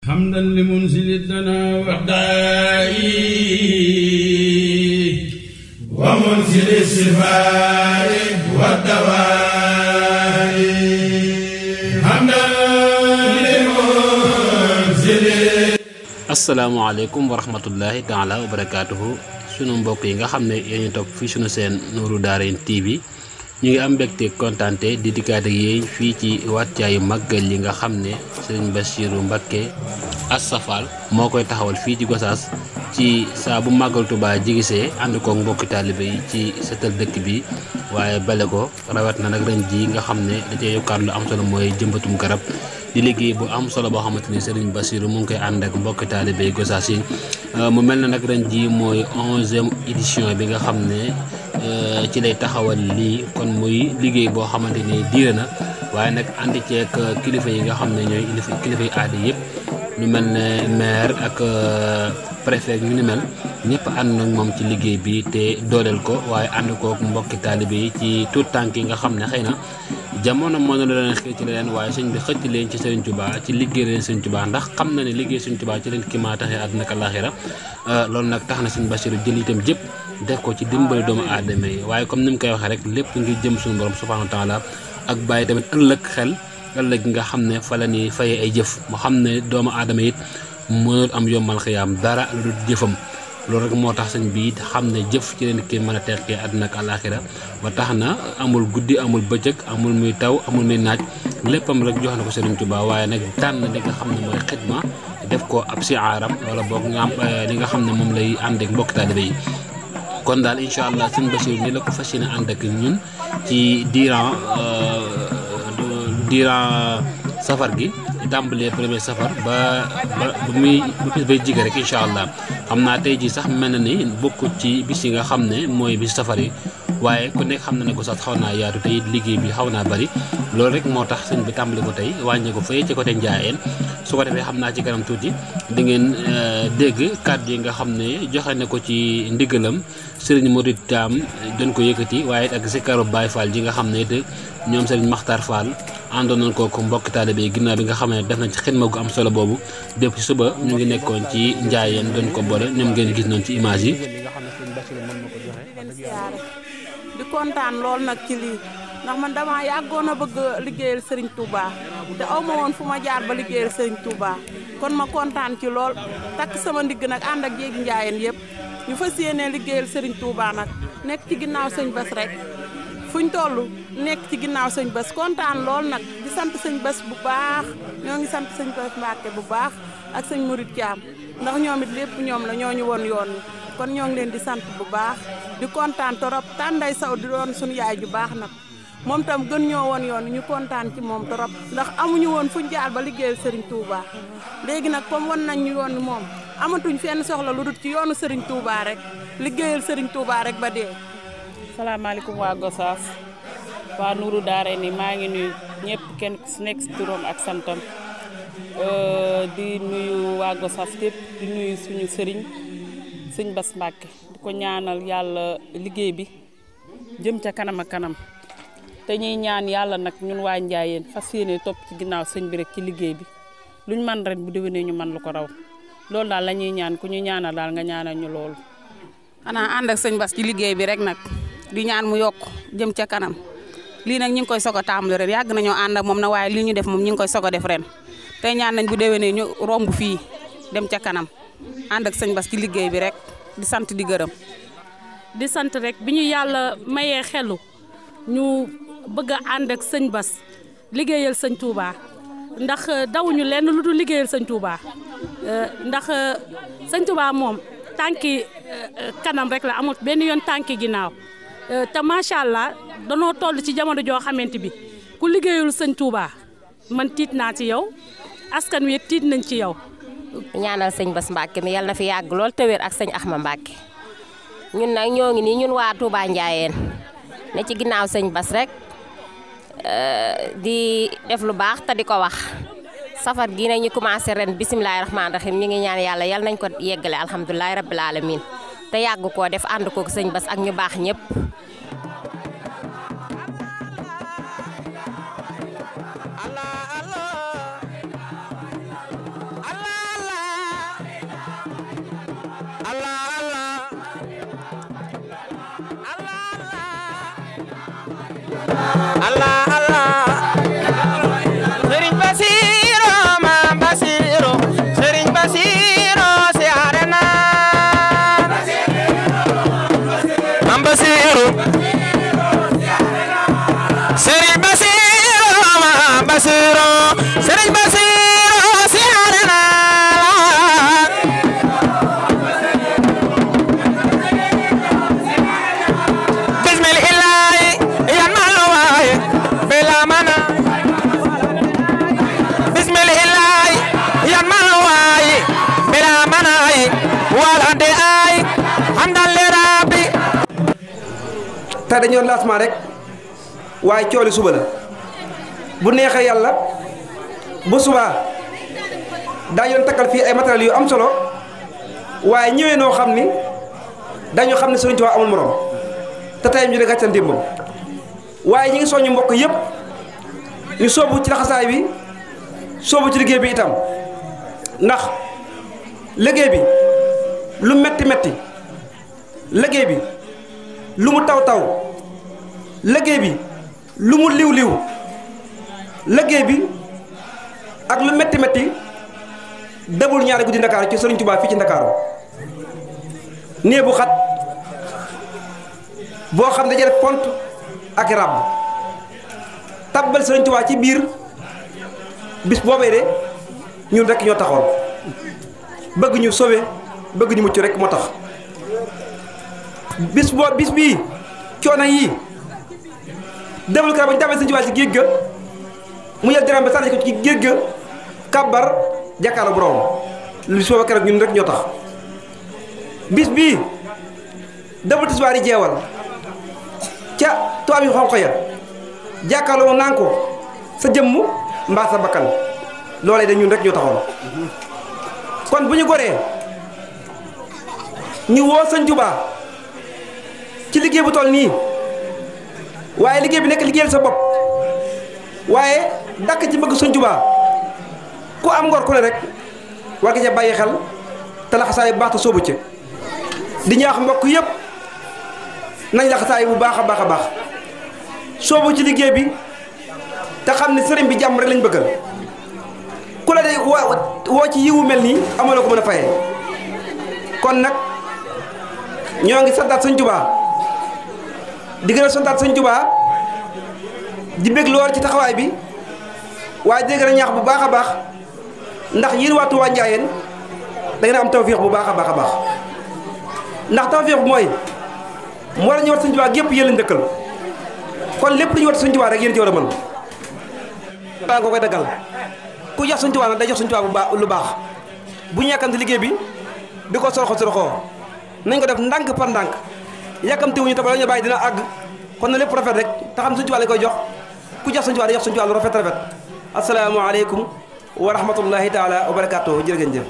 حمدا لمنزل الدنا والدائي ومنزل الشفاء والدواء حمدا لمنزل. asalaamaaleykum wa rahmatullahi taala wa barakaatuhu sunu mbokk yi nga xam ne yéen topp fii sunu seen Nourou Darayni TV ñu ngi am mbégte kontante di dikkaat ak yéen fii ci wàccaayu màggal yi nga xam ne Serigne Bassirou Mbacké Assafaal moo koy taxawal fii ci Gossas ci saa bu màggal Tuubaa jigisee ànd koog mbokki taalibe yi ci setal dëkk bi waaye bale ko rawat na nag ren ji nga xam ne da cee yokkaat lu am solo mooy jëmbatum garab di liggéey bu am solo boo xamante ni Serigne Bassirou mu ngi koy ànd ak mbokki taalibe yi Gossas yi mu mel na nag ren ji mooy 11e édition bi nga xam ne ci lay taxawal lii kon muy liggéey boo xamante ni diire na waaye nag àndi ceeg kilifa yi nga xam ne ñooy kilifa yi aada yëpp ñu mel ne maire ak préfet ñu ni mel ñëpp ànd nag moom ci liggéey bi te dooleel ko waaye ànd kook mbokki taalibe yi ci tout tànk yi nga xam ne xëy na jamono moo na leen xëcc leen waaye sëñ bi xëcc leen ci Serigne Touba ci liggéey leen Serigne Touba ndax xam na ne liggéey Serigne Touba ci leen ki maa taxee àdduna ak àllaaxira loolu nag tax na Serigne Bassirou jël itam jëpp def ko ci dimbali doomu aadama yi waaye comme ni mu koy waxee rek lépp ngir jëm suñu borom subhaanahu wa taala ak bàyyi tamit ëllëg nga xam ne fa la ñuy fayee ay jëf mu xam ne doomu aadama it mënul am yombal xiyaam dara lu dul jëfam loolu rek moo tax sëñ bi xam ne jëf ci leen ki mën a teqee àdduna ak àllaaxira ba tax na amul guddi amul bëccëg amul muy taw amul muy naaj léppam rek jox na ko Serigne Touba waaye nag tànn li nga xam ne mooy xidma def ko ab siaaram wala boog nga am li nga xam ne moom lay ànd ak mbokk taalibe yi kon daal incha allah sëñ Bassirou ni la ko fas yéene ànd ak ñun ci diiran safar gi tàmbalee premier safar ba muy bis bay jige rek incha allah xam naa tey ji sax mel na ni bokku ci bis yi nga xam ne mooy bis safar yi waaye ku nekk xam na ne ko sax xaw naa yaatu tey liggéey bi xaw naa bari loolu rek moo tax sëñ bi tàmbali ko tey wàññee ko fay ci côté Njaayeen su ko defee xam naa ci kanam tuuti di ngeen dégg kàddu yi nga xam ne joxe na ko ci ndigalam Serigne Modou Thiam doon ko yëkkati waaye ak zikaru Baye Fall ji nga xam ne it ñoom Serigne Makhtar Fall àndoon nañ ko mbokk taalibe yi ginnaaw bi nga xam ne def nañ ci xidma gu am solo boobu depuis suba ñu ngi nekkoon ci Njaayeen doon ko boole ñoom ngeen gis noonu ci image yi. di kontaan lool nag ci lii ndax man dama yàggoon a bëgg liggéeyal Serigne Touba te aw ma woon fu ma jaar ba liggéeyal Serigne Touba kon ma kontaan ci lool takk sama ndigg nag ànd ak jéegi Njaayeen yëpp ñu fas yéenee liggéeyal Serigne Touba nag nekk ci ginnaaw sëñ Bass rek fuñ toll nekk ci ginnaaw sëñ Bass kontaan lool nag di sant sëñ Bass bu baax ñoo ngi sant sëñ Bass Mbacké bu baax ak sëñ Modou Thiam ndax ñoom it lépp ñoom la ñoo ñu woon yoon wi kon ñoo ngi leen di sant bu baax di kontaan torop tànday saw di doon suñu yaay ju baax nag moom tam gën ñoo woon yoon ñu kontaan ci moom torop ndax amuñu woon fuñ jaar ba liggéeyal Serigne Touba léegi nag comme won nañ ñu yoon moom amatuñ fenn soxla lu dul ci yoonu Serigne Touba rek liggéeyal Serigne Touba rek ba dee. salaamaaleykum waa Gossas waa Nourou Darayni maa ngi nuyu ñëpp kenn ku si nekk si turam ak santam di nuyu waa Gossas yëpp di nuyu suñu sëriñ sëñ Bass Mbacké di ko ñaanal yàlla liggéey bi jëm ca kanam ak kanam te ñuy ñaan yàlla nag ñun waa Njaayeen fas yéene topp ci ginnaaw sëñ bi rek ci liggéey bi luñ man ren bu déwénee ñu man lu ko raw loolu daal la ñuy ñaan ku ñu ñaanal daal nga ñaanal ñu loolu. xanaa ànd ak sëñ Bass ci liggéey bi rek nag di ñaan mu yokk jëm ca kanam lii nag ñu ngi koy soog a tàmbali ren yàgg nañoo ànd ak moom na waaye lii ñu def moom ñu ngi koy soog a def ren tey ñaan nañ bu déwénee ñu romb fii dem ca kanam ànd ak sëñ Bass ci liggéey bi rek di sant di gërëm. di sant rek bi ñu yàlla mayee xelu ñu bëgg a ànd ak sëñ Bass liggéeyal sëñ Touba ndax dawuñu lenn lu dul liggéeyal sëñ Touba ndax sëñ Touba moom tànki kanam rek la amul benn yoon tànki ginnaaw te macha allah danoo toll ci jamono joo xamante bi ku liggéeyul sëñ Touba man tiit naa ci yow askan wi tiit nañ ci yow. ñaanal sëñ Bass Mbacké mi yàlla na fi yàgg lool te wér ak sëñ Axma Mbacké ñun nag ñoo ngi nii ñun waa Touba Njaayeen ne ci ginnaaw sëñ Bass rek di def lu baax te di ko wax safar gi nag ñu commencé ren bisimilahi rahmaani rahim ñu ngi ñaan yàlla yal nañ ko yeggale alhamdulilahi rabbil alamin te yàgg koo def ànd kook sëñ Bass ak ñu baax ñëpp. Allah Allah Allah Serigne Bassirou Mame Bassirou Serigne Bassirou siyaare naa Mame Bassirou Serigne Bassirou Mame Bassirou Serigne Bassirou siyaare naa tey dañu doon lancement rek waaye cooli suba la bu neexee yàlla bu subaa daañu doon takkal fii ay matériels yu am solo waaye ñëwee noo xam ni dañu xam ne Sëriñ Tuubaa amul morom te tey ñu ne gàccal démbam waaye ñi ngi soññu mbokk yëpp ñu soobu ci laxasaay bi soobu ci liggéey bi itam ndax liggéey bi lu metti metti liggéey bi lu mu taw taw liggéey bi lu mu liw liw liggéey bi ak lu metti metti debul ñaari guddi Ndakaaru ci Sëriñ Tuubaa fii ci Ndakaaru nee bu xat boo xam ne dañuy def pont ak ràbb tabbal Sëriñ Tuubaa ci biir bis boobee de ñun rek ñoo taxoon bëgg ñu sauver bëgg ñu mucc rek moo tax bis bii coono yii demul kër ba ñu tàmbali Sëriñ Tuubaa ci géej ga mu jël dërëm ba sànni ko ci géej ga kàbbar jàkkaarloo borom lu bis booba keroog ñun rek ñoo tax bis bii demul tisbaar yi jeewal ca tubaab yi xonq ya jàkkaarloo naan ko sa jëmm mbaa sa bakkan loolee da ñun rek ñoo taxoon kon bu ñu goree ñu woo Sëriñ Tuubaa ci liggéey bu toll nii waaye liggéey bi nekk liggéeyal sa bopp waaye dakk ci bëgg Sëriñ Tuubaa ku am ngor ku ne rek war nga ca bàyyi xel te laxasaay bu baax te soobu ci di ñaax mbokk yëpp nañ laxasaay bu baax a baax a baax soobu ci liggéey bi te xam ne sëriñ bi jàmm rek lañ bëggal ku la day woo ci yiwu mel nii amaloo ko mën a fayee kon nag ñoo ngi santaat Sëriñ Tuubaa di gën a santaat Sëriñ Tuubaa di bég lool ci taxawaay bi waaye di gën a ñaax bu baax a baax ndax yéen waa Touba Ndiayène da ngeen am tawféex bu baax a baax a baax ndax tawféex mooy moo la ñu wat Sëriñ Tuubaa gépp yéen lañ dëkkal kon lépp lu ñu wat Sëriñ Tuubaa rek yéen ci war a mën baa nga koy daggal ku jox Sëriñ Tuubaa nag day jox Sëriñ Tuubaa bu baax lu baax bu ñu yàkkamte liggéey bi di ko soroxoo nañ ko def ndànk par ndànk yàkkamte wuñu tabala ñu bàyyi dina àgg kon na lépp rafet rek te xam Sëriñ Tuubaa lañ koy jox ku jox Sëriñ Tuubaa day jox Sëriñ Tuubaa lu rafet rafet asalaamaaleykum wa rahmatullahi taala wa barakaatuhu jërë ngeen jëf